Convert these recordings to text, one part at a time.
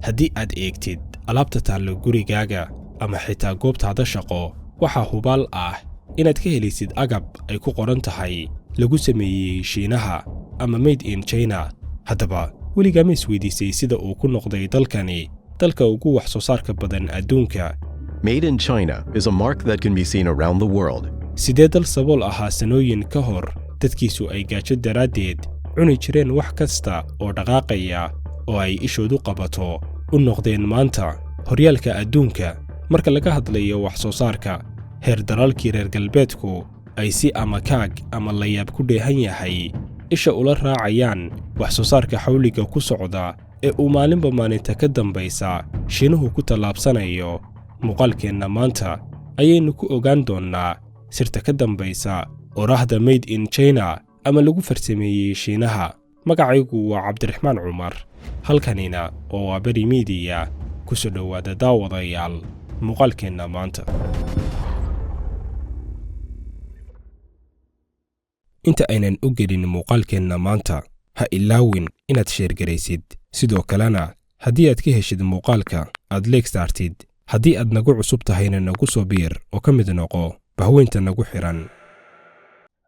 haddii aad eegtid alaabta taallo gurigaaga ama xitaa goobtaada shaqo waxaa hubaal ah inaad ka helaysid agab ay ku qoran tahay lagu sameeyey Shiinaha ama made in China. haddaba weligaa ma isweydiisay sida uu ku noqday dalkani dalka ugu wax soo saarka badan adduunka? Made in China is a mark that can be seen around the world. sidee dal sabool ahaa sanooyin ka hor dadkiisu ay gaajo daraaddeed cuni jireen wax kasta oo dhaqaaqaya oo ay ishoodu qabato u noqdeen maanta horyaalka adduunka marka laga hadlayo wax soo saarka? heer dalalkii reer galbeedku ay si ama kaag ama layaab ku dheehan yahay isha ula raacayaan wax soo saarka xawliga ku socda ee uu maalinba maalinta ka dambaysa Shiinuhu ku tallaabsanayo. muuqaalkeenna maanta ayaynu ku ogaan doonnaa sirta ka dambaysa oraahda made in China ama lagu farsameeyey Shiinaha. magacaygu waa Cabdiraxmaan Cumar, halkanina oo waa Bari Media. ku soo dhowaada daawadayaal muuqaalkeenna maanta. inta aynan u gelin muuqaalkeenna maanta ha ilaawin inaad sheer garaysid, sidoo kalena haddii aad ka heshid muuqaalka aad leeg saartid. haddii aad nagu cusub tahayna nagu soo biir oo ka mid noqo bahweynta nagu xiran.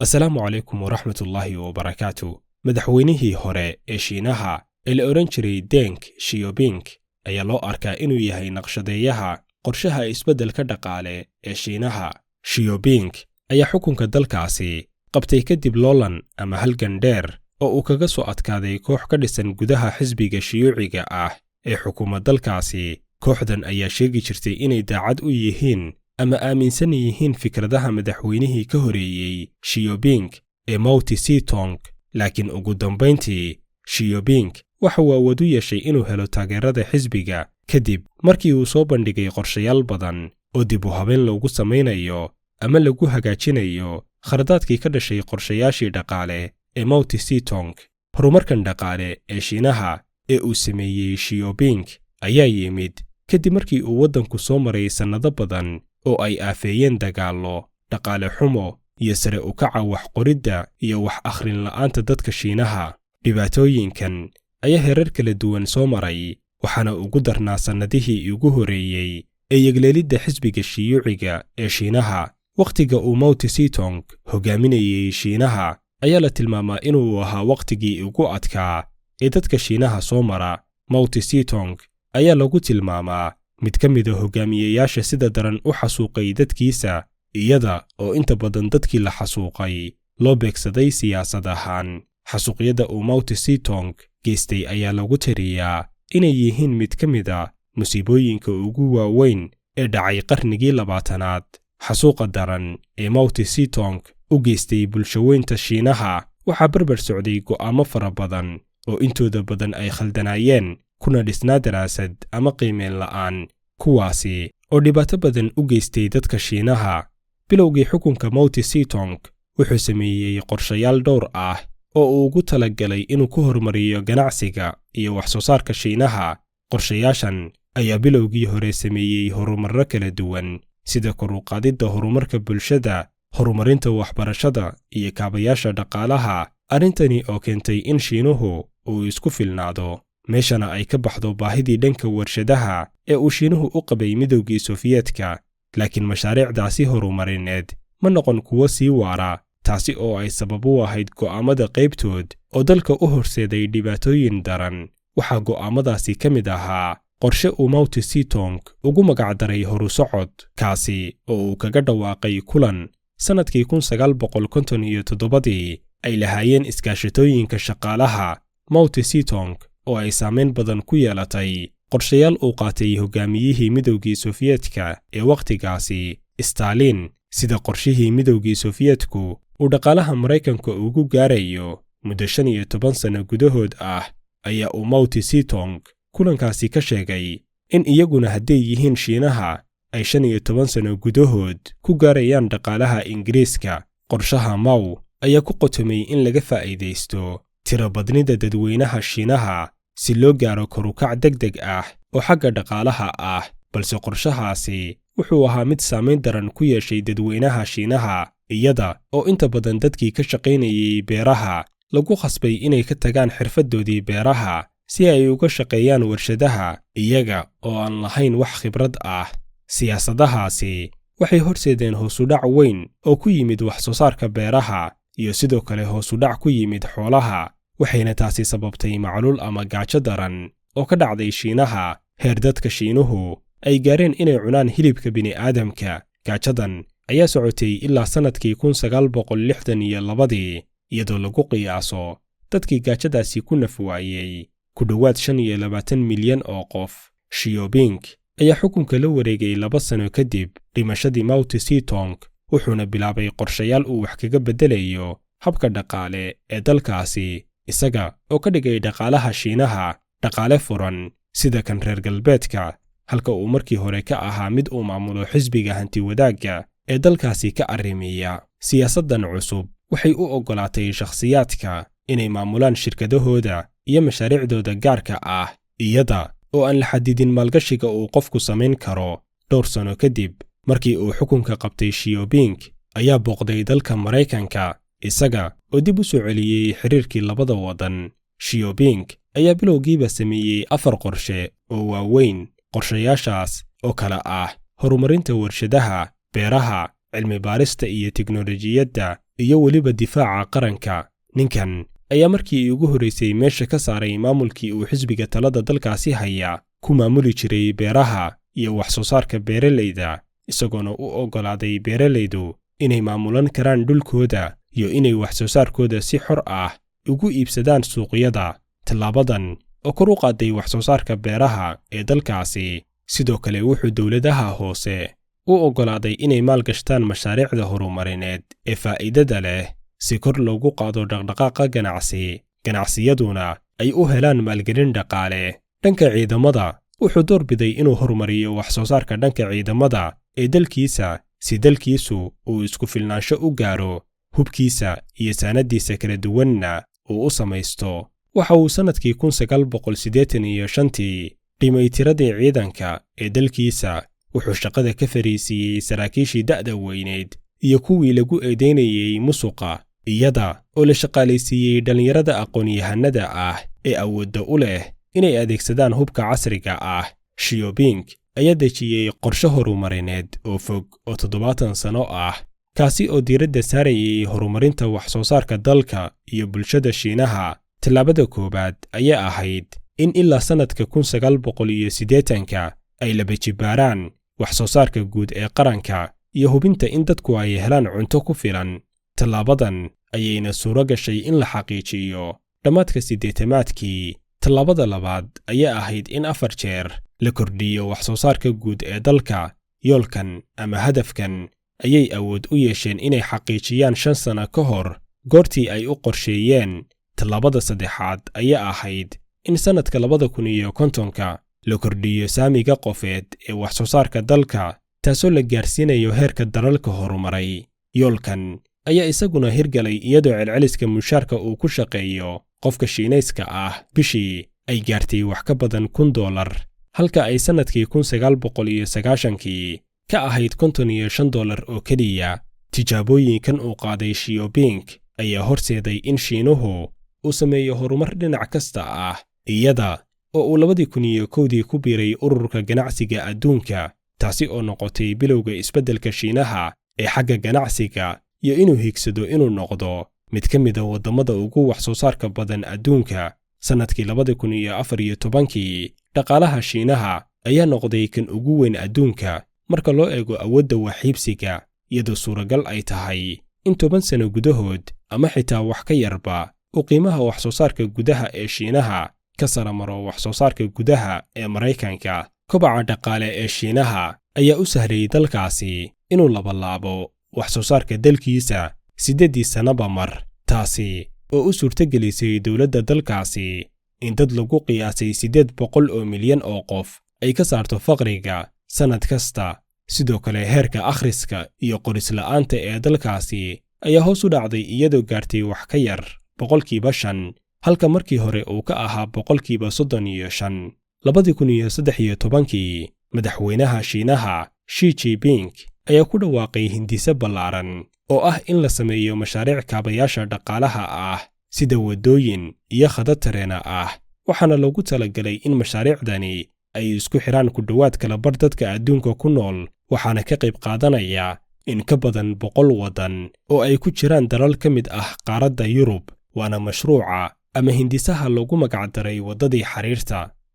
assalaamu calaykum waraxmatullaahi wabarakaatu. madaxweynihii hore ee Shiinaha ee la oran jiray Deng Xiaoping ayaa loo arkaa inuu yahay naqshadeeyaha qorshaha isbeddelka dhaqaale ee Shiinaha. Xiaoping ayaa xukunka dalkaasi qabtay kadib loolan ama halgan dheer oo uu kaga soo adkaaday koox ka dhisan gudaha xisbiga Shiyuuciga ah ee xukuma dalkaasi. kooxdan ayaa sheegi jirtay inay daacad u yihiin ama aaminsan yihiin fikradaha madaxweynihii ka horeeyey Xiaoping ee Mao Tse-tung. laakiin ugu dambayntii Xiaoping waxa uu awood u yeeshay inuu helo taageerada xisbiga kadib markii uu soo bandhigay qorshayaal badan oo dib u habeyn loogu samaynayo ama lagu hagaajinayo kharadaadkii ka dhashay qorshayaashii dhaqaale ee Mao Tse-tung. horumarkan dhaqaale ee Shiinaha ee uu sameeyey Xiaoping ayaa yimid kadib markii uu waddanku soo maray sannado badan oo ay aafeeyeen dagaallo, dhaqaale xumo iyo sare u kaca wax qoridda iyo wax akhrin la'aanta dadka Shiinaha. dhibaatooyinkan ayaa heerar kala duwan soo maray, waxaana ugu darnaa sannadihii ugu horeeyey ee yegleelidda xisbiga Shiyuuciga ee Shiinaha. wakhtiga uu Mao Tse-tung hogaaminayey Shiinaha ayaa la tilmaamaa inuu ahaa wakhtigii ugu adkaa ee dadka Shiinaha soo mara. Mao Tse-tung ayaa lagu tilmaamaa mid ka mid ah hogaamiyeyaasha sida daran u xasuuqay dadkiisa, iyada oo inta badan dadkii la xasuuqay loo beegsaday siyaasad ahaan. xasuuqyada uu Mao Tse-tung geystay ayaa lagu tiriyaa inay yihiin mid ka mid ah musiibooyinka ugu waaweyn ee dhacay qarnigii 20aad. xasuuqa daran ee Mao Tse-tung u geystay bulshaweynta Shiinaha waxaa barbar socday go'aamo fara badan oo intooda badan ay khaldanaayeen kuna dhisnaa daraasad ama qiimeyn la'aan, kuwaasi oo dhibaato badan u geystay dadka Shiinaha. bilowgii xukunka Mao Tse-tung wuxuu sameeyey qorshayaal dhowr ah oo uu ugu talagalay inuu ku horumariyo ganacsiga iyo wax soo saarka Shiinaha. qorshayaashan ayaa bilowgii hore sameeyey horumarro kala duwan sida kor u qaadidda horumarka bulshada, horumarinta waxbarashada iyo kaabayaasha dhaqaalaha. arrintani oo keentay in Shiinuhu uu isku filnaado, meeshana ay ka baxdo baahidii dhanka warshadaha ee uu Shiinuhu u qabay midowgii Sofiyeetka. laakiin mashaariicdaasi horumarineed ma noqon kuwo sii waara, taasi oo ay sabab u ahayd go'aamada qaybtood oo dalka u horseeday dhibaatooyin daran. waxaa go'aamadaasi ka mid ahaa qorshe uu Mao Tse-tung ugu magacdaray horusocod, kaasi oo uu kaga dhawaaqay kulan sannadkii 1957 ay lahaayeen iskaashatooyinka shaqaalaha. Mao Tse-tung oo ay saameyn badan ku yeelatay qorshayaal uu qaatay hogaamiyihii midowgii Sofiyeetka ee wakhtigaasi Stalin, sida qorshihii midowgii Sofiyeetku uu dhaqaalaha Maraykanka ugu gaarayo muddo 15 sano gudahood ah, ayaa uu Mao Tse-tung kulankaasi ka sheegay in iyaguna hadday yihiin Shiinaha ay 15 sano gudahood ku gaarayaan dhaqaalaha Ingiriiska. qorshaha Mao ayaa ku qotomay in laga faa'iidaysto tirabadnida dadweynaha Shiinaha si loo gaaro korukac degdeg ah oo xagga dhaqaalaha ah, balse qorshahaasi wuxuu ahaa mid saameyn daran ku yeeshay dadweynaha Shiinaha, iyada oo inta badan dadkii ka shaqaynayay beeraha lagu khasbay inay ka tagaan xirfadoodii beeraha si ay uga shaqeeyaan warshadaha iyaga oo aan lahayn wax khibrad ah. Siyaasadahaasi waxay horseedeen hoos u dhac weyn oo ku yimid wax soo saarka beeraha iyo sidoo kale hoos u dhac ku yimid xoolaha, waxayna taasi sababtay macluul ama gaajo daran oo ka dhacday Shiinaha. Heer dadka Shiinuhu ay gaareen inay cunaan hilibka bini'aadamka. Gaajadan ayaa socotay ilaa sanadkii 1962 iyadoo lagu qiyaaso dadkii gaajadaasi ku naf waayey ku dhowaad 25 milyan oo qof. Xi Jinping ayaa xukunka la wareegay 2 sano kadib dhimashadii Mao Zedong, wuxuuna bilaabay qorshayaal uu wax kaga bedelayo habka dhaqaale ee dalkaasi, isaga oo ka dhigay dhaqaalaha Shiinaha dhaqaale furan sida kan reer galbeedka, halka uu markii hore ka ahaa mid uu maamulo xisbiga hanti wadaagga ee dalkaasi ka arrimiya. Siyaasaddan cusub waxay u oggolaatay shakhsiyaadka inay maamulaan shirkadahooda iyo mashaariicdooda gaarka ah, iyada oo aan la xadidin maalgashiga uu qofku samayn karo. Dhowr sano kadib markii uu xukunka qabtay, Xi Jinping ayaa booqday dalka Maraykanka, isaga oo dib u soo celiyey xiriirkii labada waddan. Xi Jinping ayaa bilowgiiba sameeyey 4 qorshe oo waaweyn. Qorshayaashaas oo kala ah horumarinta warshadaha, beeraha, cilmi baarista iyo tiknoolajiyadda, iyo weliba difaaca qaranka. Ninkan ayaa markii ugu horeysay meesha ka saaray maamulkii uu xisbiga talada dalkaasi haya ku maamuli jiray beeraha iyo wax soo saarka beeralayda, isagoona u oggolaaday beeralaydu inay maamulan karaan dhulkooda iyo inay wax soo saarkooda si xor ah ugu iibsadaan suuqyada. Tallaabadan oo kor u qaaday wax soo saarka beeraha ee dalkaasi. Sidoo kale wuxuu dawladaha hoose u oggolaaday inay maalgashtaan mashaariicda horumarineed ee faa'iidada leh si kor loogu qaado dhaqdhaqaaqa ganacsi. Ganacsiyaduna ay u helaan maalgelin dhaqaale. Dhanka ciidamada wuxuu doorbiday inuu horumariyo wax soo saarka dhanka ciidamada ee dalkiisa si dalkiisu uu isku filnaansho u gaaro, hubkiisa iyo saanadiisa kala duwanna uu u samaysto. Waxa uu sanadkii 1985 dhimay tiradii ciidanka ee dalkiisa. Wuxuu shaqada ka fariisiiyey saraakiishii da'da weyneed iyo kuwii lagu eedeynayay musuqa, iyada oo la shaqaalaysiiyey dhallinyarada aqoon-yahanada ah ee awoodda u leh inay adeegsadaan hubka casriga ah. Xi Jinping ayaa dejiyey qorshe horumarineed oo fog oo 70 sano ah, kaasi oo diiradda saarayay horumarinta wax soo saarka dalka iyo bulshada Shiinaha. Tallaabada koowaad ayaa ahayd in ilaa sanadka 1980 ay laba jibaaraan wax soo saarka guud ee qaranka iyo hubinta in dadku ay helaan cunto ku filan. Tallaabadan ayayna suuro gashay in la xaqiijiyo dhammaadka 80-maadkii. Tallaabada labaad ayaa ahayd in 4 jeer la kordhiyo wax soo saarka guud ee dalka. Yoolkan ama hadafkan ayay awood u yeesheen inay xaqiijiyaan 5 sano ka hor goortii ay u qorsheeyeen. Tallaabada saddexaad ayaa ahayd in sanadka 2050 la kordhiyo saamiga qofeed ee wax soo saarka dalka, taasoo la gaarsiinayo heerka dalalka horumaray. Yoolkan ayaa isaguna hirgalay iyadoo celceliska mushaarka uu ku shaqeeyo qofka Shiinayska ah bishii ay gaartay wax ka badan $1,000, halka ay sanadkii 1990 ka ahayd $55 oo keliya. Tijaabooyinkan uu qaaday Xi Jinping ayaa horseeday in Shiinuhu uu sameeyo horumar dhinac kasta ah, iyada oo uu 2001 ku biiray ururka ganacsiga adduunka, taasi oo noqotay bilowga isbeddelka Shiinaha ee xagga ganacsiga iyo inuu higsado inuu noqdo mid ka mid ah waddamada ugu wax soo saarka badan adduunka. Sanadkii 2014 dhaqaalaha Shiinaha ayaa noqday kan ugu weyn adduunka marka loo eego awoodda waxiibsiga, iyadoo suuragal ay tahay in 10 sano gudahood ama xitaa wax ka yarba uu qiimaha wax soo saarka gudaha ee Shiinaha ka sara maro wax soo saarka gudaha ee Maraykanka. Kobaca dhaqaale ee Shiinaha ayaa u sahlay dalkaasi inuu labanlaabo wax soo saarka dalkiisa 8 sanaba mar, taasi oo u suurtagelisay dawladda dalkaasi in dad lagu qiyaasay 800 oo milyan oo qof ay ka saarto faqriga sanad kasta. Sidoo kale heerka akhriska iyo qoris la'aanta ee dalkaasi ayaa hoos u dhacday iyadoo gaartay wax ka yar 5%, halka markii hore uu ka ahaa 35%. 2013 madaxweynaha Shiinaha Xi Jinping ayaa ku dhawaaqay hindise ballaaran oo ah in la sameeyo mashaariic kaabayaasha dhaqaalaha ah sida wadooyin iyo khadad tareena ah waxaana loogu talagalay in mashaariicdani ay isku xiraan ku dhowaad kala bar dadka adduunka ku nool, waxaana ka qayb qaadanaya in ka badan 100 waddan oo ay ku jiraan dalal ka mid ah qaaradda Yurub. waana mashruuca ama hindisaha lagu magacdaray waddadii xariirta.